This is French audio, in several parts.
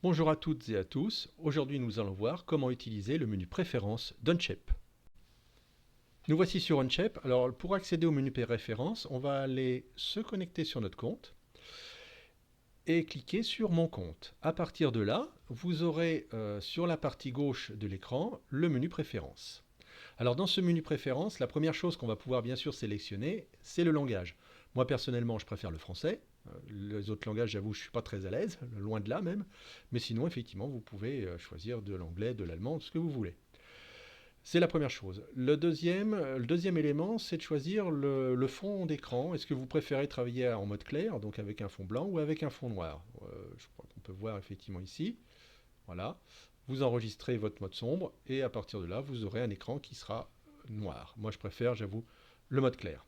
Bonjour à toutes et à tous, aujourd'hui nous allons voir comment utiliser le menu préférences d'Unship. Nous voici sur Unship. Alors pour accéder au menu préférences, on va aller se connecter sur notre compte et cliquer sur mon compte. À partir de là, vous aurez sur la partie gauche de l'écran le menu préférences. Alors dans ce menu préférences, la première chose qu'on va pouvoir bien sûr sélectionner, c'est le langage. Moi personnellement, je préfère le français. Les autres langages, j'avoue, je ne suis pas très à l'aise, loin de là même. Mais sinon, effectivement, vous pouvez choisir de l'anglais, de l'allemand, ce que vous voulez. C'est la première chose. Le deuxième élément, c'est de choisir le fond d'écran. Est-ce que vous préférez travailler en mode clair, donc avec un fond blanc, ou avec un fond noir? Je crois qu'on peut voir effectivement ici. Voilà. Vous enregistrez votre mode sombre, et à partir de là, vous aurez un écran qui sera noir. Moi, je préfère, j'avoue, le mode clair.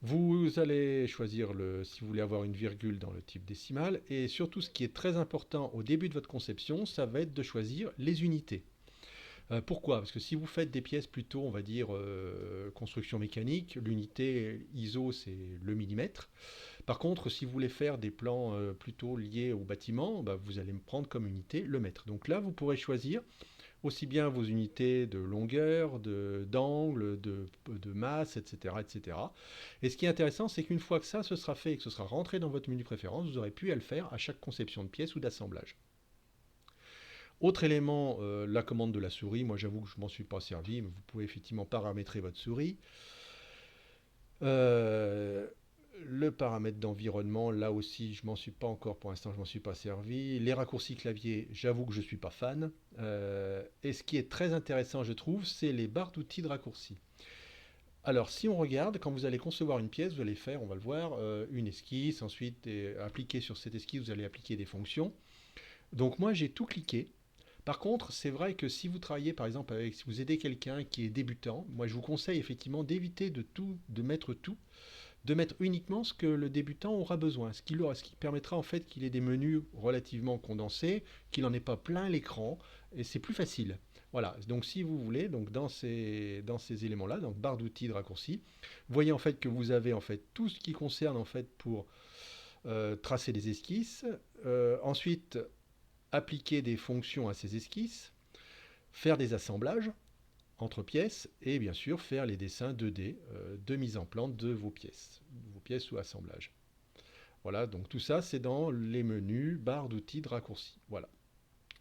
Vous allez choisir si vous voulez avoir une virgule dans le type décimal, et surtout ce qui est très important au début de votre conception, ça va être de choisir les unités. Pourquoi? Parce que si vous faites des pièces plutôt, on va dire, construction mécanique, l'unité ISO c'est le millimètre. Par contre, si vous voulez faire des plans plutôt liés au bâtiment, bah, vous allez me prendre comme unité le mètre. Donc là, vous pourrez choisir aussi bien vos unités de longueur, d'angle, de masse, etc., etc. Et ce qui est intéressant, c'est qu'une fois que ça se sera fait et que ce sera rentré dans votre menu préférence, vous aurez pu à le faire à chaque conception de pièce ou d'assemblage. Autre élément, la commande de la souris. Moi, j'avoue que je ne m'en suis pas servi, mais vous pouvez effectivement paramétrer votre souris. Euh, le paramètre d'environnement, là aussi, je m'en suis pas encore, pour l'instant, je m'en suis pas servi. Les raccourcis clavier, j'avoue que je ne suis pas fan. Et ce qui est très intéressant, je trouve, c'est les barres d'outils de raccourcis. Alors, si on regarde, quand vous allez concevoir une pièce, vous allez faire, on va le voir, une esquisse. Ensuite, appliquer sur cette esquisse, vous allez appliquer des fonctions. Donc moi, j'ai tout cliqué. Par contre, c'est vrai que si vous travaillez par exemple avec, si vous aidez quelqu'un qui est débutant, moi je vous conseille effectivement d'éviter de mettre uniquement ce que le débutant aura besoin, ce qui permettra en fait qu'il ait des menus relativement condensés, qu'il n'en ait pas plein l'écran, et c'est plus facile. Voilà, donc si vous voulez, donc dans ces éléments-là, donc barre d'outils de raccourcis, vous voyez en fait que vous avez en fait tout ce qui concerne en fait pour tracer des esquisses, ensuite appliquer des fonctions à ces esquisses, faire des assemblages entre pièces et bien sûr faire les dessins 2D de mise en plante de vos pièces ou assemblages. Voilà, donc tout ça c'est dans les menus, barres d'outils de raccourcis. Voilà.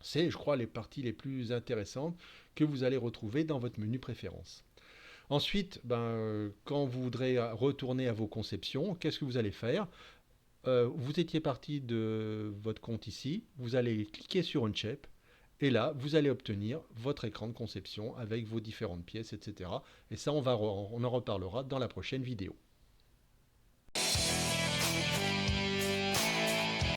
C'est, je crois, les parties les plus intéressantes que vous allez retrouver dans votre menu préférences. Ensuite, quand vous voudrez retourner à vos conceptions, qu'est-ce que vous allez faire? Vous étiez parti de votre compte ici, vous allez cliquer sur Unship, et là, vous allez obtenir votre écran de conception avec vos différentes pièces, etc. Et ça, on en reparlera dans la prochaine vidéo.